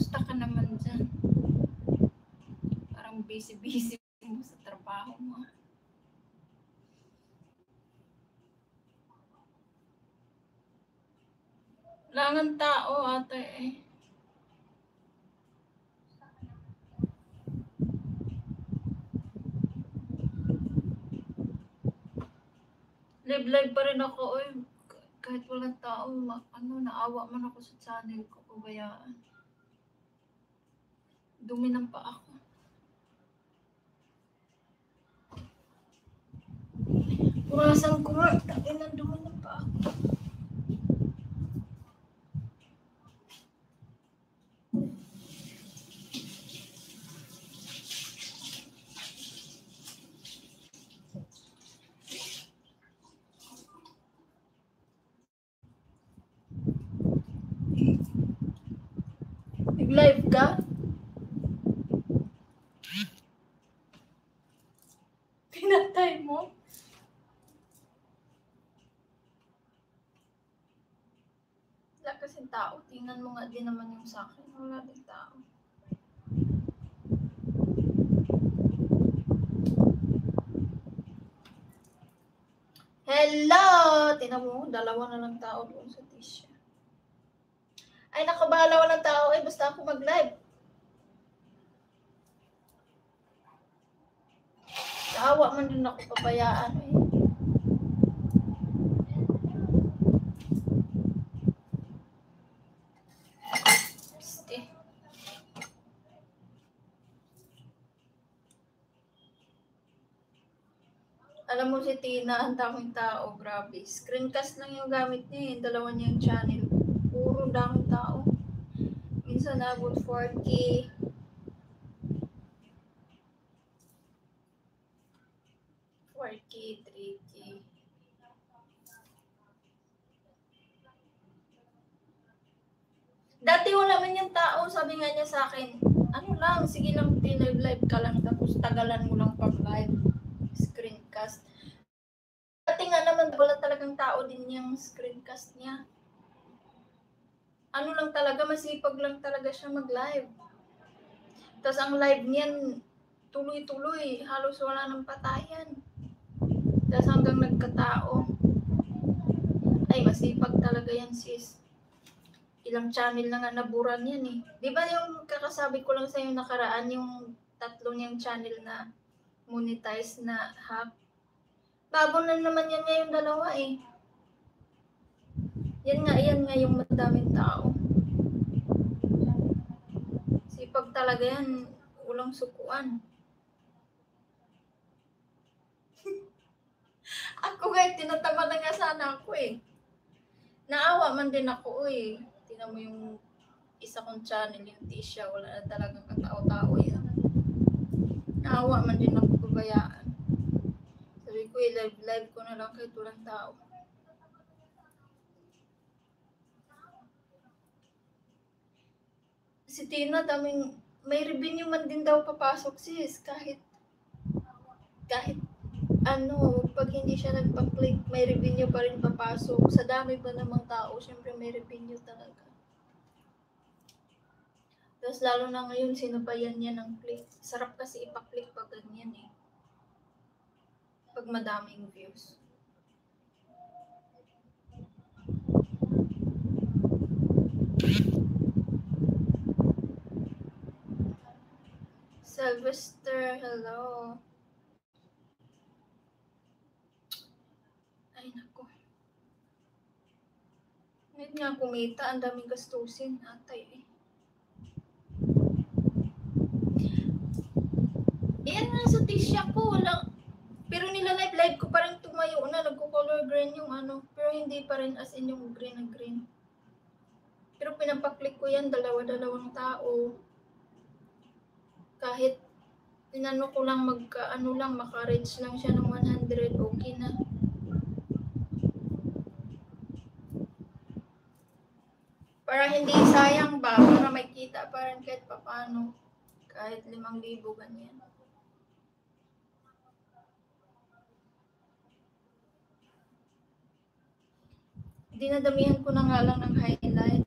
Kamusta ka naman dyan? Parang busy-busy mo sa trabaho mo. Langan tao ate eh. Live pa rin ako eh. Kahit walang tao, naawa man ako sa channel ko, pabayaan. Dumi ng paa ko. Purasan ko nga, takin ng dumi ng paa ko. Nag-live ka? Pinatay mo? Wala kasing tao. Tingnan mo nga din naman yung sa akin. Wala din tao. Hello! Tingnan mo, dalawa na lang tao doon sa t-shirt. Ay, nakabala walang tao eh. Basta ako mag-live. Naawa man din ako, pabayaan eh. Alam mo si Tina, ang daming tao, grabe. Screencast lang yung gamit niya, yung dalawa niyang channel. Puro daming tao. Minsan nabot 4K. 4K, 3K. Dati wala man yung tao, sabi nga niya sa akin, ano lang, sige lang, live ka lang, tapos tagalan mo lang pag-live. Screencast. Dati nga naman, wala talagang tao din yung screencast niya. Ano lang talaga, masipag lang talaga siya mag-live. Tapos ang live niyan, tuloy-tuloy, halos wala ng patayan. Tapos hanggang nagkatao. Ay, masipag talaga yan sis. Ilang channel na nga naburan yan eh. Di ba yung kakasabi ko lang sa yung nakaraan, yung tatlo niyang channel na monetize na hack? Bago na naman yan ngayong dalawa eh. Yan nga yung madaming tao. Sipag talaga yan, ulang sukuan. Ako nga, tinatama na nga sana ako eh. Naawa man din ako eh. Tingnan mo yung isa kong channel, yung Tisha, wala na talagang katao-tao yan. Naawa man din ako, pabayaan. Sabi ko live ko na lang kahit walang tao. Si Tina, daming, may revenue man din daw papasok sis, kahit pag hindi siya nagpa-click, may revenue pa rin papasok. Sa dami pa namang tao, syempre may revenue talaga. Tapos lalo na ngayon, sinubayan niya ng click. Sarap kasi ipa-click pag ganyan eh. Pag madaming views. Sylvester, hello. Ay, nako. Ngayon nga kumita, ang daming gastusin, atay eh. Ayan nga sa Tisha ko, wala. Pero live ko parang tumayo na, nagko-color green yung ano, pero hindi pa rin as in yung green na green. Pero pinapaklik ko yan, dalawa-dalawang tao. Kahit tinano ko lang maka-reach lang siya ng 100, okay na. Para hindi sayang ba, para may kita pa rin kahit papano. Kahit 5,000 ganyan. Dinadamihan ko na nga lang ng highlight.